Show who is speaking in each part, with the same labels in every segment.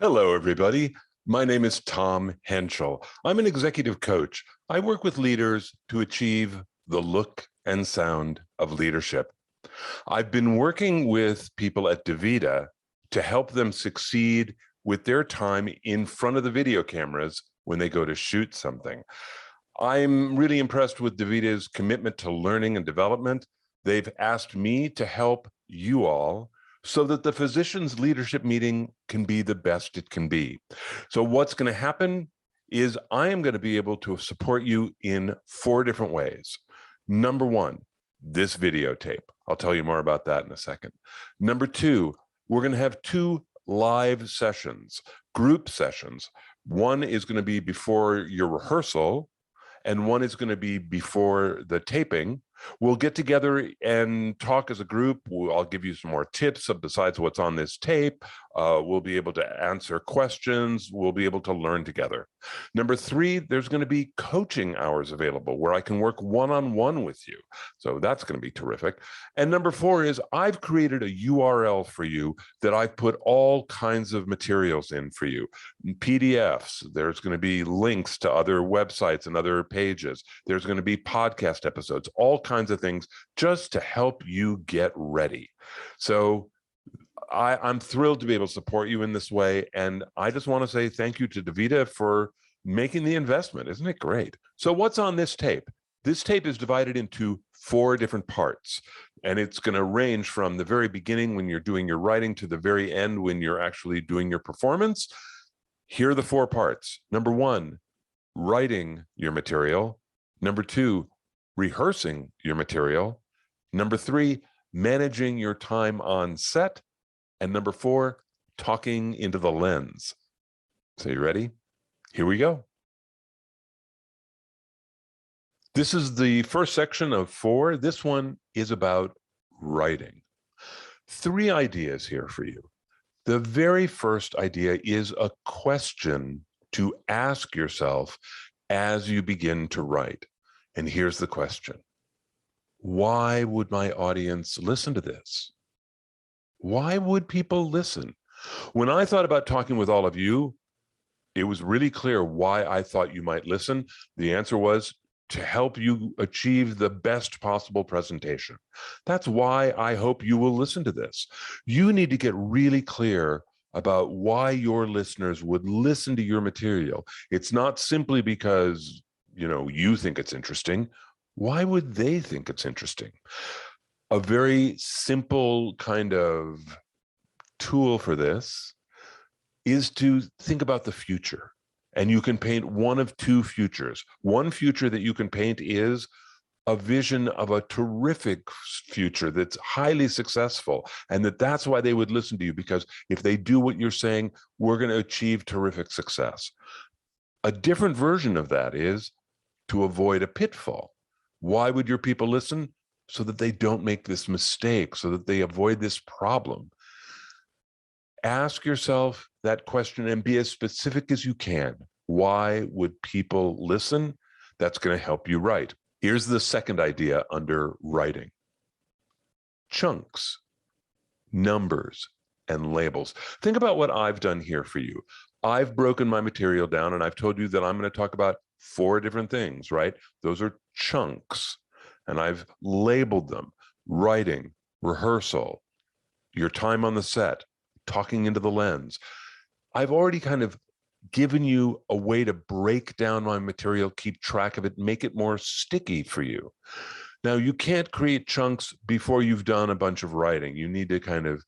Speaker 1: Hello, everybody. My name is Tom Henschel. I'm an executive coach. I work with leaders to achieve the look and sound of leadership. I've been working with people at DaVita to help them succeed with their time in front of the video cameras when they go to shoot something. I'm really impressed with DaVita's commitment to learning and development. They've asked me to help you all so that the physician's leadership meeting can be the best it can be. So what's going to happen is I am going to be able to support you in 4 different ways. Number 1, this videotape. I'll tell you more about that in a second. Number 2, we're going to have 2 live sessions, group sessions. One is going to be before your rehearsal, and one is going to be before the taping. We'll get together and talk as a group. I'll give you some more tips besides what's on this tape. We'll be able to answer questions. We'll be able to learn together. Number 3, there's going to be coaching hours available where I can work one-on-one with you. So that's going to be terrific. And number 4 is I've created a URL for you that I've put all kinds of materials in for you. PDFs, there's going to be links to other websites and other pages. There's going to be podcast episodes, all kinds of things just to help you get ready. So I'm thrilled to be able to support you in this way. And I just want to say thank you to DaVita for making the investment. Isn't it great? So what's on this tape? This tape is divided into 4 different parts. And it's going to range from the very beginning when you're doing your writing to the very end when you're actually doing your performance. Here are the 4 parts. Number 1, writing your material. Number 2, rehearsing your material. Number 3, managing your time on set. And number 4, talking into the lens. So you ready? Here we go. This is the first section of 4. This one is about writing. 3 ideas here for you. The very first idea is a question to ask yourself as you begin to write. And here's the question. Why would my audience listen to this? Why would people listen? When I thought about talking with all of you, it was really clear why I thought you might listen. The answer was to help you achieve the best possible presentation. That's why I hope you will listen to this. You need to get really clear about why your listeners would listen to your material. It's not simply because, you think it's interesting. Why would they think it's interesting? A very simple kind of tool for this is to think about the future. And you can paint one of 2 futures. One future that you can paint is a vision of a terrific future that's highly successful, and that's why they would listen to you, because if they do what you're saying, we're going to achieve terrific success. A different version of that is to avoid a pitfall. Why would your people listen? So that they don't make this mistake, so that they avoid this problem. Ask yourself that question and be as specific as you can. Why would people listen? That's going to help you write. Here's the second idea under writing. Chunks, numbers, and labels. Think about what I've done here for you. I've broken my material down and I've told you that I'm going to talk about 4 different things, right? Those are chunks. And I've labeled them: writing, rehearsal, your time on the set, talking into the lens. I've already kind of given you a way to break down my material, keep track of it, make it more sticky for you. Now, you can't create chunks before you've done a bunch of writing. You need to kind of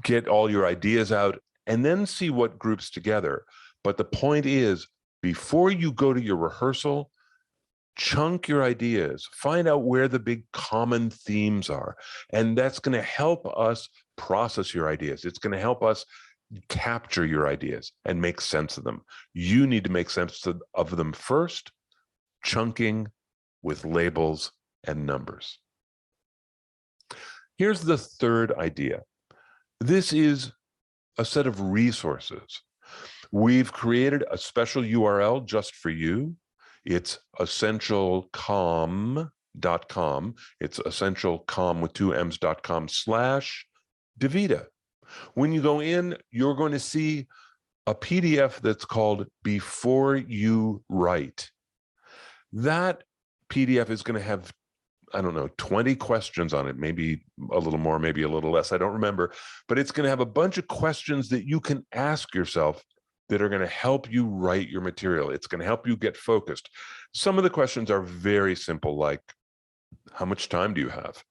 Speaker 1: get all your ideas out and then see what groups together. But the point is, before you go to your rehearsal, chunk your ideas, find out where the big common themes are. And that's going to help us process your ideas. It's going to help us capture your ideas and make sense of them. You need to make sense of them first, chunking with labels and numbers. Here's the third idea. This is a set of resources. We've created a special URL just for you. It's essentialcomm.com. It's essentialcomm with 2 M's.com/DaVita. When you go in, you're going to see a PDF that's called Before You Write. That PDF is going to have, I don't know, 20 questions on it, maybe a little more, maybe a little less. I don't remember, but it's going to have a bunch of questions that you can ask yourself that are going to help you write your material. It's going to help you get focused. Some of the questions are very simple, like, how much time do you have?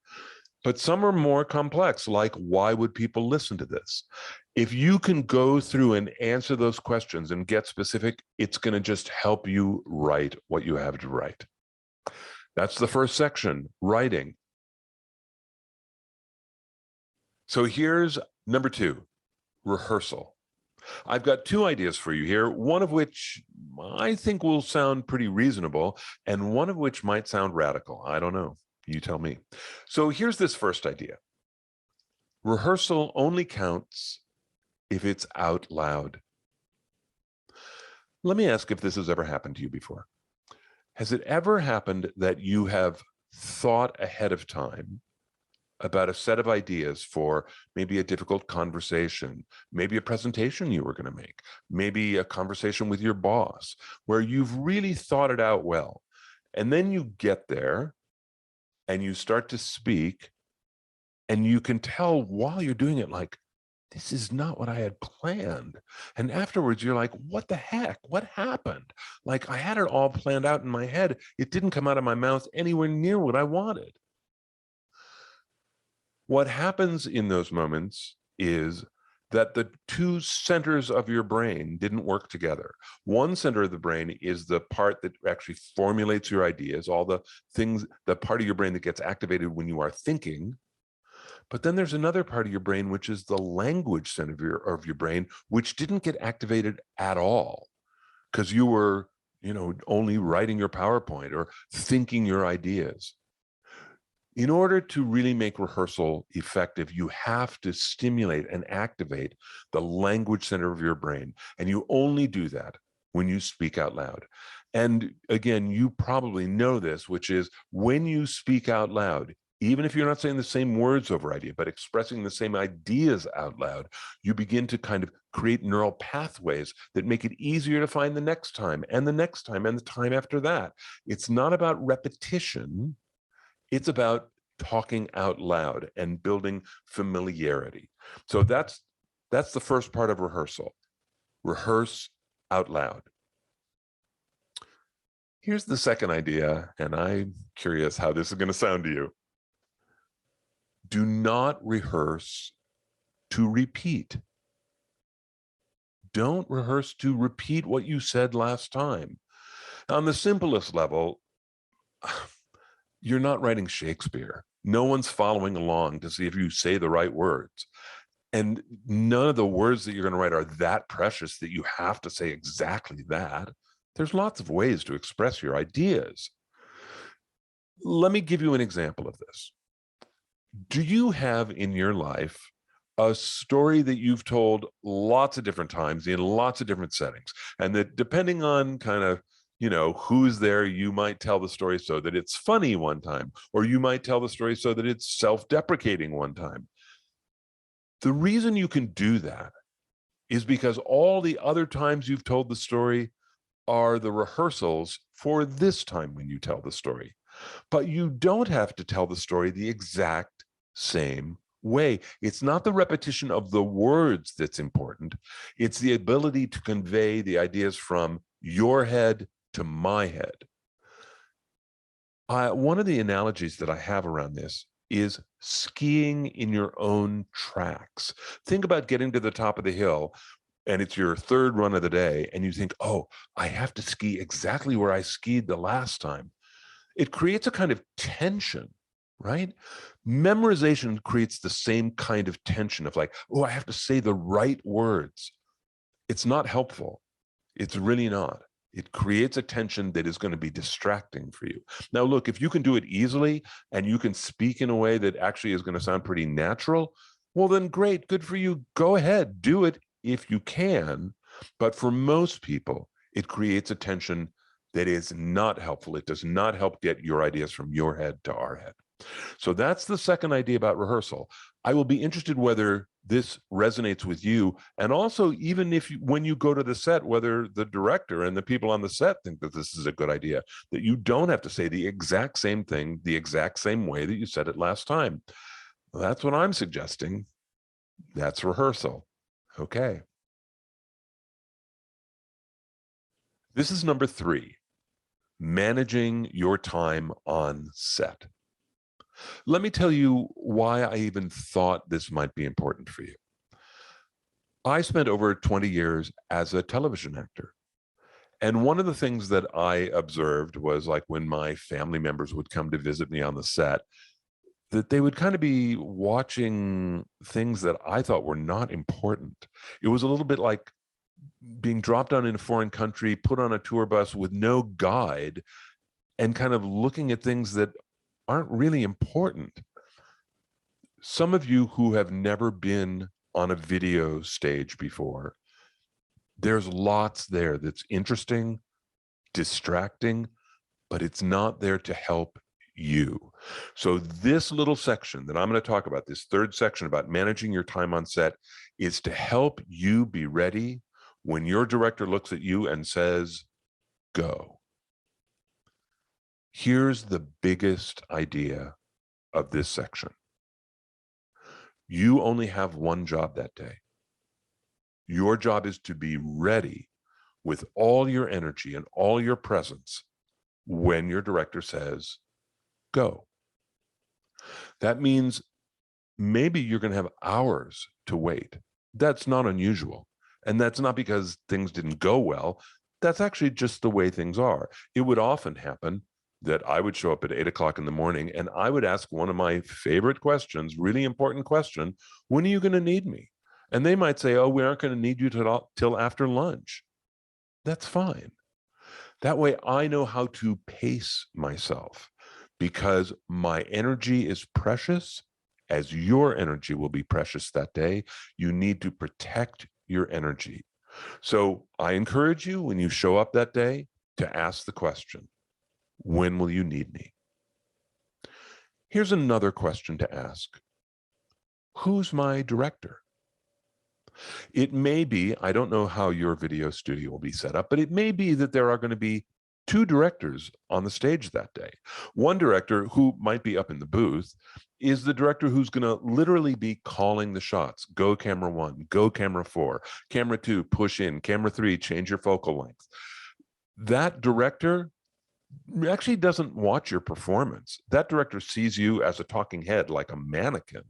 Speaker 1: But some are more complex, like, why would people listen to this? If you can go through and answer those questions and get specific, it's going to just help you write what you have to write. That's the first section, writing. So here's number 2, rehearsal. I've got 2 ideas for you here, one of which I think will sound pretty reasonable, and one of which might sound radical. I don't know. You tell me. So here's this first idea. Rehearsal only counts if it's out loud. Let me ask if this has ever happened to you before. Has it ever happened that you have thought ahead of time about a set of ideas for maybe a difficult conversation, maybe a presentation you were going to make, maybe a conversation with your boss, where you've really thought it out well, and then you get there and you start to speak, and you can tell while you're doing it, like, this is not what I had planned. And afterwards, you're like, what the heck? What happened? Like, I had it all planned out in my head. It didn't come out of my mouth anywhere near what I wanted. What happens in those moments is that the 2 centers of your brain didn't work together. One center of the brain is the part that actually formulates your ideas, all the things, the part of your brain that gets activated when you are thinking. But then there's another part of your brain, which is the language center of your brain, which didn't get activated at all because you were, only writing your PowerPoint or thinking your ideas. In order to really make rehearsal effective, you have to stimulate and activate the language center of your brain. And you only do that when you speak out loud. And again, you probably know this, which is when you speak out loud, even if you're not saying the same words over idea, but expressing the same ideas out loud, you begin to kind of create neural pathways that make it easier to find the next time and the next time and the time after that. It's not about repetition. It's about talking out loud and building familiarity. So that's the first part of rehearsal. Rehearse out loud. Here's the second idea, and I'm curious how this is going to sound to you. Do not rehearse to repeat. Don't rehearse to repeat what you said last time. On the simplest level, you're not writing Shakespeare. No one's following along to see if you say the right words. And none of the words that you're going to write are that precious that you have to say exactly that. There's lots of ways to express your ideas. Let me give you an example of this. Do you have in your life a story that you've told lots of different times in lots of different settings, and that depending on kind of who's there, you might tell the story so that it's funny one time, or you might tell the story so that it's self-deprecating one time? The reason you can do that is because all the other times you've told the story are the rehearsals for this time when you tell the story. But you don't have to tell the story the exact same way. It's not the repetition of the words that's important. It's the ability to convey the ideas from your head to my head. One of the analogies that I have around this is skiing in your own tracks. Think about getting to the top of the hill, and it's your 3rd run of the day, and you think, oh, I have to ski exactly where I skied the last time. It creates a kind of tension, right? Memorization creates the same kind of tension of like, oh, I have to say the right words. It's not helpful. It's really not. It creates a tension that is going to be distracting for you. Now, look, if you can do it easily and you can speak in a way that actually is going to sound pretty natural, well, then great, good for you. Go ahead, do it if you can. But for most people, it creates a tension that is not helpful. It does not help get your ideas from your head to our head. So that's the second idea about rehearsal. I will be interested whether this resonates with you, and also even if when you go to the set, whether the director and the people on the set think that this is a good idea, that you don't have to say the exact same thing the exact same way that you said it last time. Well, that's what I'm suggesting. That's rehearsal. Okay. This is number 3, managing your time on set. Let me tell you why I even thought this might be important for you. I spent over 20 years as a television actor. And one of the things that I observed was, like, when my family members would come to visit me on the set, that they would kind of be watching things that I thought were not important. It was a little bit like being dropped down in a foreign country, put on a tour bus with no guide, and kind of looking at things that aren't really important. Some of you who have never been on a video stage before, there's lots there that's interesting, distracting, but it's not there to help you. So this little section that I'm going to talk about, this third section about managing your time on set, is to help you be ready when your director looks at you and says, go. Here's the biggest idea of this section. You only have one job that day. Your job is to be ready with all your energy and all your presence when your director says, go. That means maybe you're going to have hours to wait. That's not unusual. And that's not because things didn't go well. That's actually just the way things are. It would often happen that I would show up at 8 o'clock in the morning and I would ask one of my favorite questions, really important question: when are you going to need me? And they might say, oh, we aren't going to need you till after lunch. That's fine. That way I know how to pace myself, because my energy is precious, as your energy will be precious that day. You need to protect your energy. So I encourage you, when you show up that day, to ask the question, when will you need me? Here's another question to ask. Who's my director? It may be, I don't know how your video studio will be set up, but it may be that there are going to be 2 directors on the stage that day. One director, who might be up in the booth, is the director who's going to literally be calling the shots. Go camera 1, go camera 4, camera 2, push in, camera 3, change your focal length. That director actually doesn't watch your performance. That director sees you as a talking head, like a mannequin.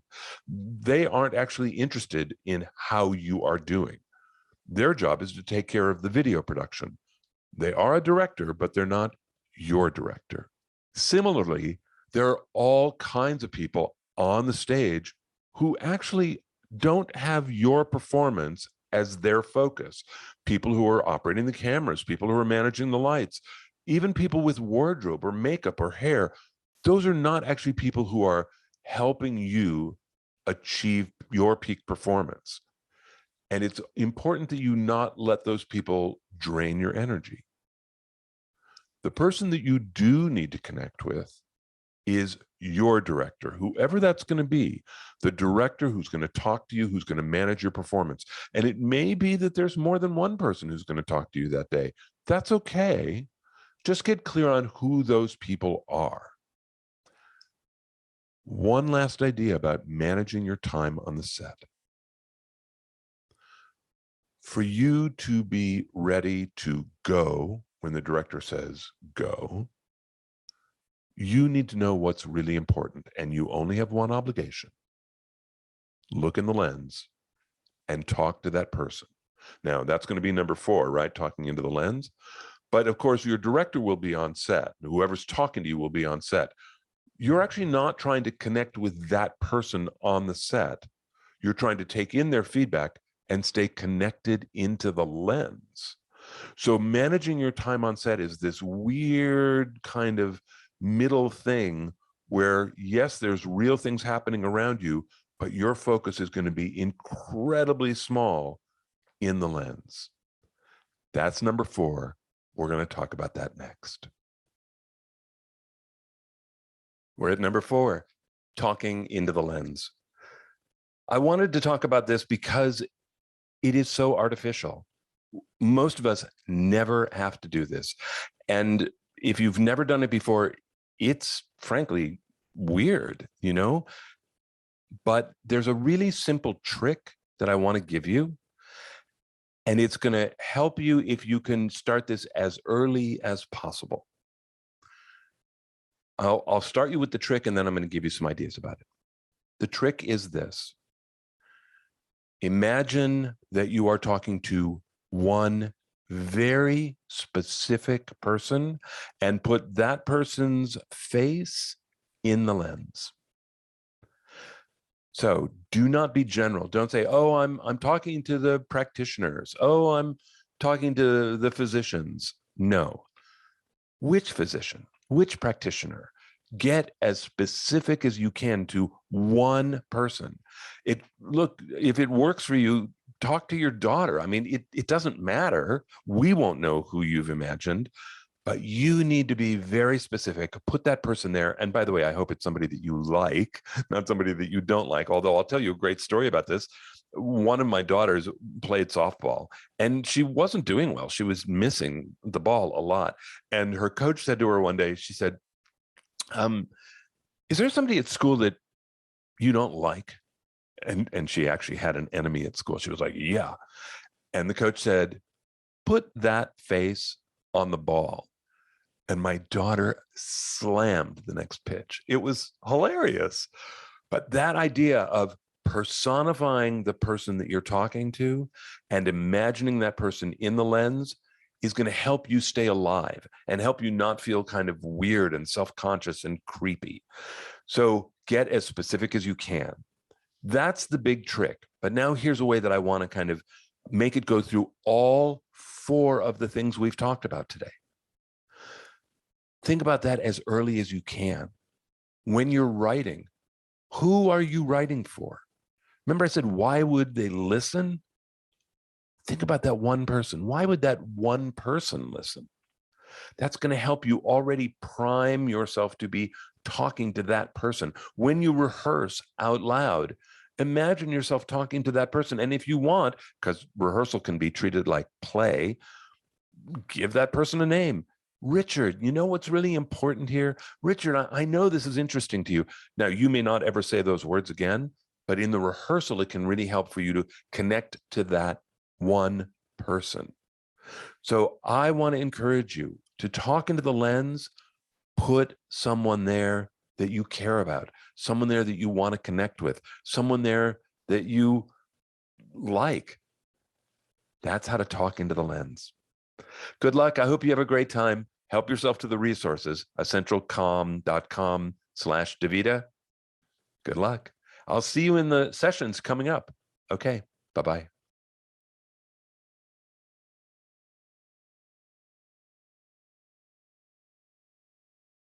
Speaker 1: They aren't actually interested in how you are doing. Their job is to take care of the video production. They are a director, but they're not your director. Similarly, there are all kinds of people on the stage who actually don't have your performance as their focus. People who are operating the cameras, people who are managing the lights, even people with wardrobe or makeup or hair. Those are not actually people who are helping you achieve your peak performance. And it's important that you not let those people drain your energy. The person that you do need to connect with is your director, whoever that's going to be, the director who's going to talk to you, who's going to manage your performance. And it may be that there's more than one person who's going to talk to you that day. That's okay. Just get clear on who those people are. One last idea about managing your time on the set. For you to be ready to go when the director says go, you need to know what's really important, and you only have one obligation. Look in the lens and talk to that person. Now, that's going to be number 4, right? Talking into the lens. But of course, your director will be on set. Whoever's talking to you will be on set. You're actually not trying to connect with that person on the set. You're trying to take in their feedback and stay connected into the lens. So managing your time on set is this weird kind of middle thing where, yes, there's real things happening around you, but your focus is going to be incredibly small in the lens. That's number 4. We're going to talk about that next. We're at number 4, talking into the lens. I wanted to talk about this because it is so artificial. Most of us never have to do this. And if you've never done it before, it's frankly weird, But there's a really simple trick that I want to give you. And it's going to help you if you can start this as early as possible. I'll start you with the trick, and then I'm going to give you some ideas about it. The trick is this. Imagine that you are talking to one very specific person and put that person's face in the lens. So do not be general. Don't say, oh, I'm talking to the practitioners. Oh, I'm talking to the physicians. No. Which physician? Which practitioner? Get as specific as you can to one person. Look, if it works for you, talk to your daughter. I mean, it doesn't matter. We won't know who you've imagined, but you need to be very specific. Put that person there. And by the way, I hope it's somebody that you like, not somebody that you don't like. Although I'll tell you a great story about this. One of my daughters played softball and she wasn't doing well. She was missing the ball a lot. And her coach said to her one day, she said, is there somebody at school that you don't like? And she actually had an enemy at school. She was like, yeah. And the coach said, put that face on the ball. And my daughter slammed the next pitch. It was hilarious. But that idea of personifying the person that you're talking to and imagining that person in the lens is going to help you stay alive and help you not feel kind of weird and self-conscious and creepy. So get as specific as you can. That's the big trick. But now here's a way that I want to kind of make it go through all 4 of the things we've talked about today. Think about that as early as you can. When you're writing, who are you writing for? Remember I said, why would they listen? Think about that one person. Why would that one person listen? That's going to help you already prime yourself to be talking to that person. When you rehearse out loud, imagine yourself talking to that person. And if you want, because rehearsal can be treated like play, give that person a name. Richard, you know what's really important here? Richard, I know this is interesting to you. Now, you may not ever say those words again, but in the rehearsal, it can really help for you to connect to that one person. So I want to encourage you to talk into the lens, put someone there that you care about, someone there that you want to connect with, someone there that you like. That's how to talk into the lens. Good luck. I hope you have a great time. Help yourself to the resources, essentialcom.com/DaVita. Good luck. I'll see you in the sessions coming up. Okay. Bye-bye.